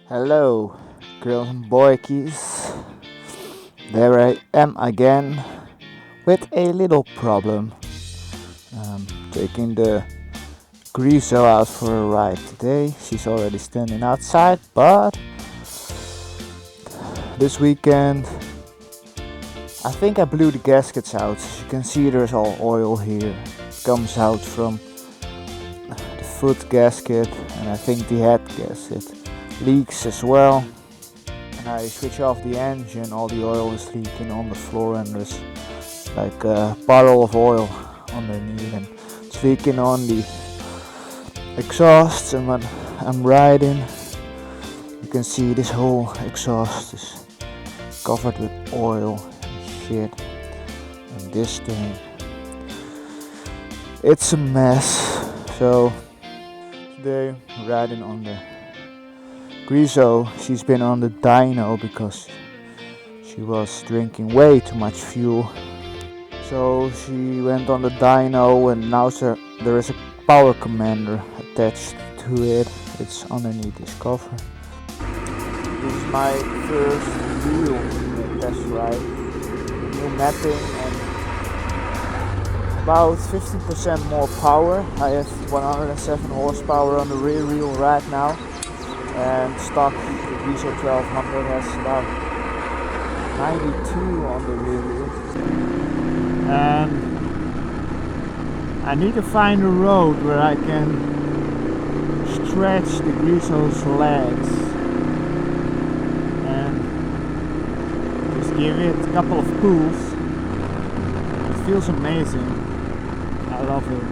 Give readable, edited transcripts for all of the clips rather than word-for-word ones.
Hello, girls and boykies. There I am again with a little problem. Taking the Griso out for a ride today. She's already standing outside, but this weekend I think I blew the gaskets out. As you can see, there's all oil here. It comes out from the foot gasket, and I think the head gasket leaks as well. And I switch off the engine, all the oil is leaking on the floor, and there's like a bottle of oil underneath, and it's leaking on the exhaust. And when I'm riding, you can see this whole exhaust is covered with oil and shit. And this thing, it's a mess. So today riding on the Griso. She's been on the dyno because she was drinking way too much fuel. So she went on the dyno, and now there is a power commander attached to it. It's underneath this cover. This is my first real test ride. New mapping and about 50% more power. I have 107 horsepower on the rear wheel right now. And stock, the Griso 1200 has about 92 on the rear wheel. And I need to find a road where I can stretch the Griso's legs and just give it a couple of pulls. It feels amazing. I love it.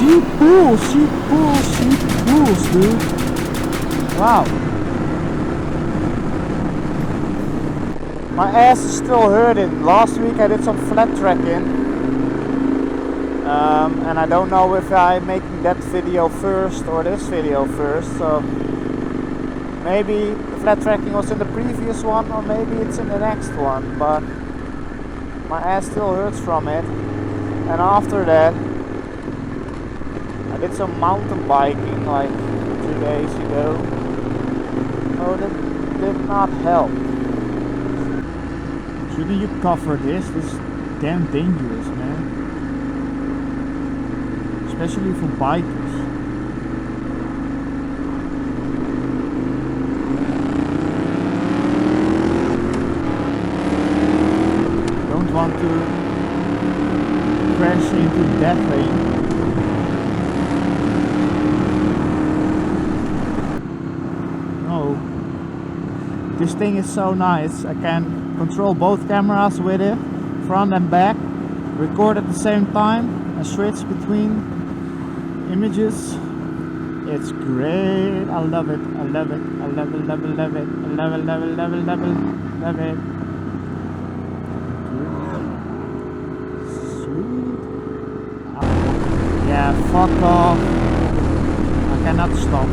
She pulls, dude. Wow. My ass is still hurting. Last week I did some flat tracking. And I don't know if I'm making that video first or this video first. So maybe the flat tracking was in the previous one, or maybe it's in the next one. But my ass still hurts from it. And after that, I did some mountain biking like 2 days ago. Oh, that did not help. Shouldn't you cover this? This is damn dangerous, man. Especially for bikers. Don't want to crash into that thing. No. This thing is so nice. I can control both cameras with it, front and back, record at the same time, and switch between images. It's great. I love it. I love it. I love it. Love it. Love it. I love it. Love it. Love it. Love it. Love it. Sweet. Yeah, fuck off. I cannot stop.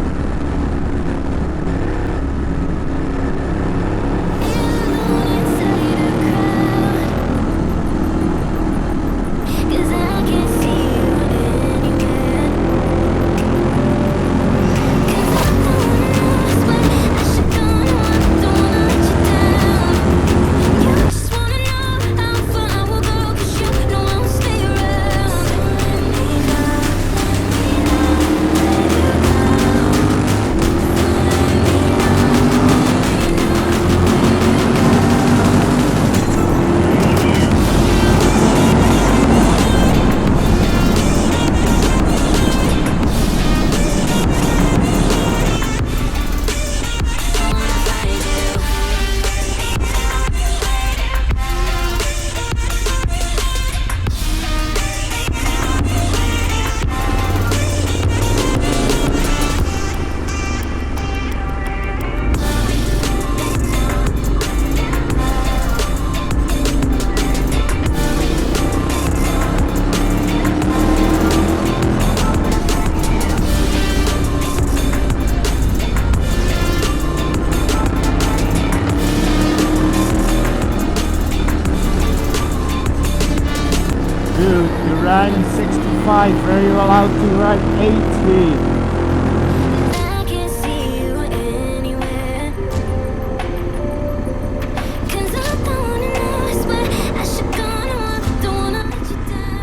Dude, you're riding 65, are you allowed to ride 80?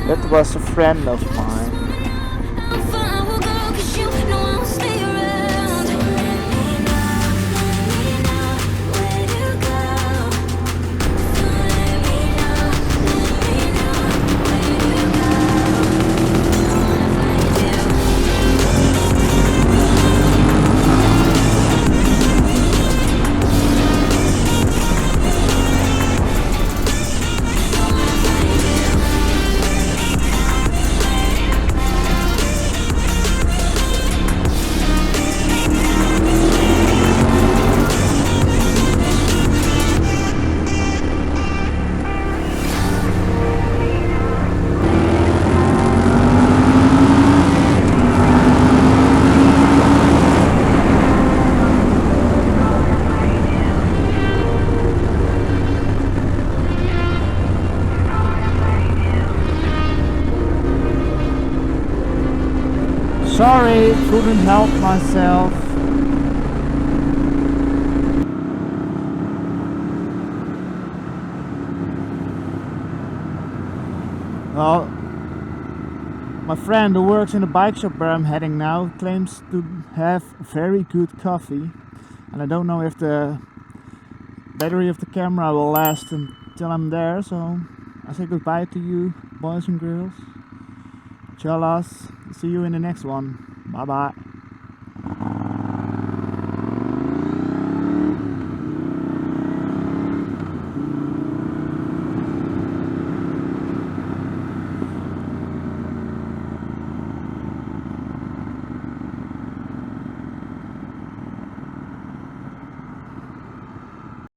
That was a friend of mine. Sorry, couldn't help myself. Well, my friend who works in the bike shop where I'm heading now claims to have very good coffee, and I don't know if the battery of the camera will last until I'm there, so I say goodbye to you, boys and girls. Chalas, see you in the next one. Bye bye.